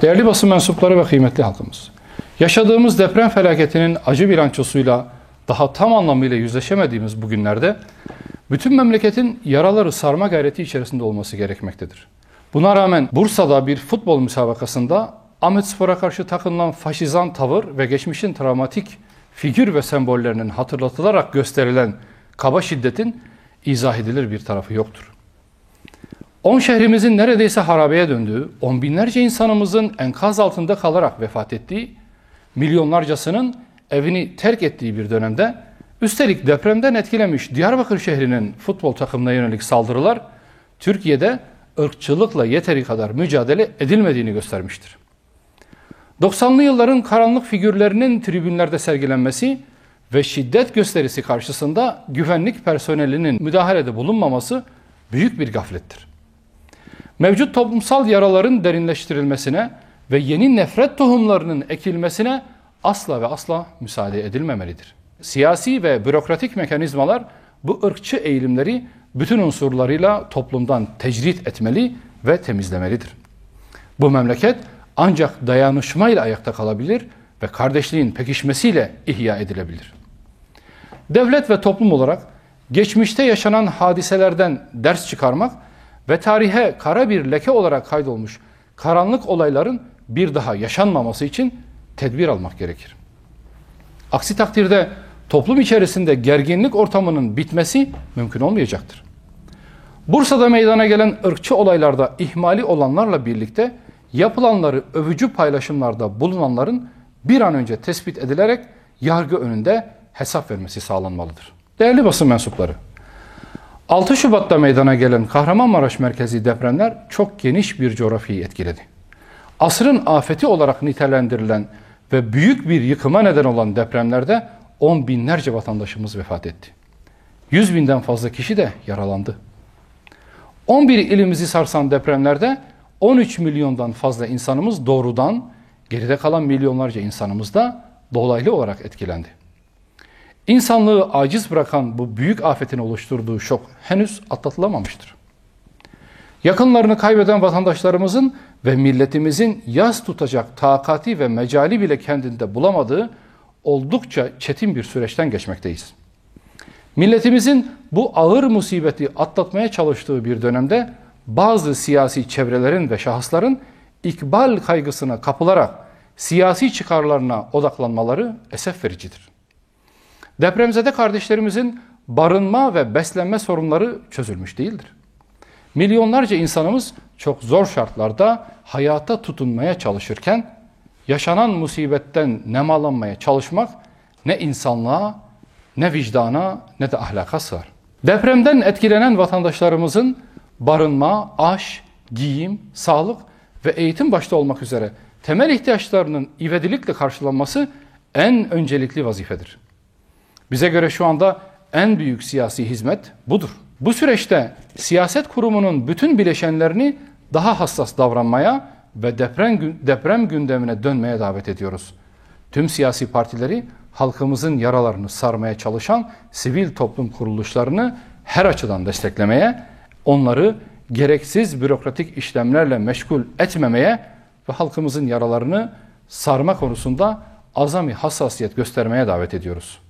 Değerli basın mensupları ve kıymetli halkımız, yaşadığımız deprem felaketinin acı bilançosuyla daha tam anlamıyla yüzleşemediğimiz bu günlerde bütün memleketin yaraları sarma gayreti içerisinde olması gerekmektedir. Buna rağmen Bursa'da bir futbol müsabakasında Ahmetspor'a karşı takınılan faşizan tavır ve geçmişin travmatik figür ve sembollerinin hatırlatılarak gösterilen kaba şiddetin izah edilir bir tarafı yoktur. 10 şehrimizin neredeyse harabeye döndüğü, on binlerce insanımızın enkaz altında kalarak vefat ettiği, milyonlarcasının evini terk ettiği bir dönemde, üstelik depremden etkilenmiş Diyarbakır şehrinin futbol takımına yönelik saldırılar, Türkiye'de ırkçılıkla yeteri kadar mücadele edilmediğini göstermiştir. 90'lı yılların karanlık figürlerinin tribünlerde sergilenmesi ve şiddet gösterisi karşısında güvenlik personelinin müdahalede bulunmaması büyük bir gaflettir. Mevcut toplumsal yaraların derinleştirilmesine ve yeni nefret tohumlarının ekilmesine asla ve asla müsaade edilmemelidir. Siyasi ve bürokratik mekanizmalar bu ırkçı eğilimleri bütün unsurlarıyla toplumdan tecrit etmeli ve temizlemelidir. Bu memleket ancak dayanışmayla ayakta kalabilir ve kardeşliğin pekişmesiyle ihya edilebilir. Devlet ve toplum olarak geçmişte yaşanan hadiselerden ders çıkarmak ve tarihe kara bir leke olarak kaydolmuş karanlık olayların bir daha yaşanmaması için tedbir almak gerekir. Aksi takdirde toplum içerisinde gerginlik ortamının bitmesi mümkün olmayacaktır. Bursa'da meydana gelen ırkçı olaylarda ihmali olanlarla birlikte yapılanları övücü paylaşımlarda bulunanların bir an önce tespit edilerek yargı önünde hesap vermesi sağlanmalıdır. Değerli basın mensupları, 6 Şubat'ta meydana gelen Kahramanmaraş merkezi depremler çok geniş bir coğrafyayı etkiledi. Asrın afeti olarak nitelendirilen ve büyük bir yıkıma neden olan depremlerde on binlerce vatandaşımız vefat etti. 100 binden fazla kişi de yaralandı. 11 ilimizi sarsan depremlerde 13 milyondan fazla insanımız doğrudan, geride kalan milyonlarca insanımız da dolaylı olarak etkilendi. İnsanlığı aciz bırakan bu büyük afetin oluşturduğu şok henüz atlatılamamıştır. Yakınlarını kaybeden vatandaşlarımızın ve milletimizin yas tutacak takati ve mecali bile kendinde bulamadığı oldukça çetin bir süreçten geçmekteyiz. Milletimizin bu ağır musibeti atlatmaya çalıştığı bir dönemde bazı siyasi çevrelerin ve şahısların ikbal kaygısına kapılarak siyasi çıkarlarına odaklanmaları esef vericidir. Depremzede kardeşlerimizin barınma ve beslenme sorunları çözülmüş değildir. Milyonlarca insanımız çok zor şartlarda hayata tutunmaya çalışırken yaşanan musibetten nemalanmaya çalışmak ne insanlığa, ne vicdana, ne de ahlaka sığar. Depremden etkilenen vatandaşlarımızın barınma, aş, giyim, sağlık ve eğitim başta olmak üzere temel ihtiyaçlarının ivedilikle karşılanması en öncelikli vazifedir. Bize göre şu anda en büyük siyasi hizmet budur. Bu süreçte siyaset kurumunun bütün bileşenlerini daha hassas davranmaya ve deprem gündemine dönmeye davet ediyoruz. Tüm siyasi partileri halkımızın yaralarını sarmaya çalışan sivil toplum kuruluşlarını her açıdan desteklemeye, onları gereksiz bürokratik işlemlerle meşgul etmemeye ve halkımızın yaralarını sarma konusunda azami hassasiyet göstermeye davet ediyoruz.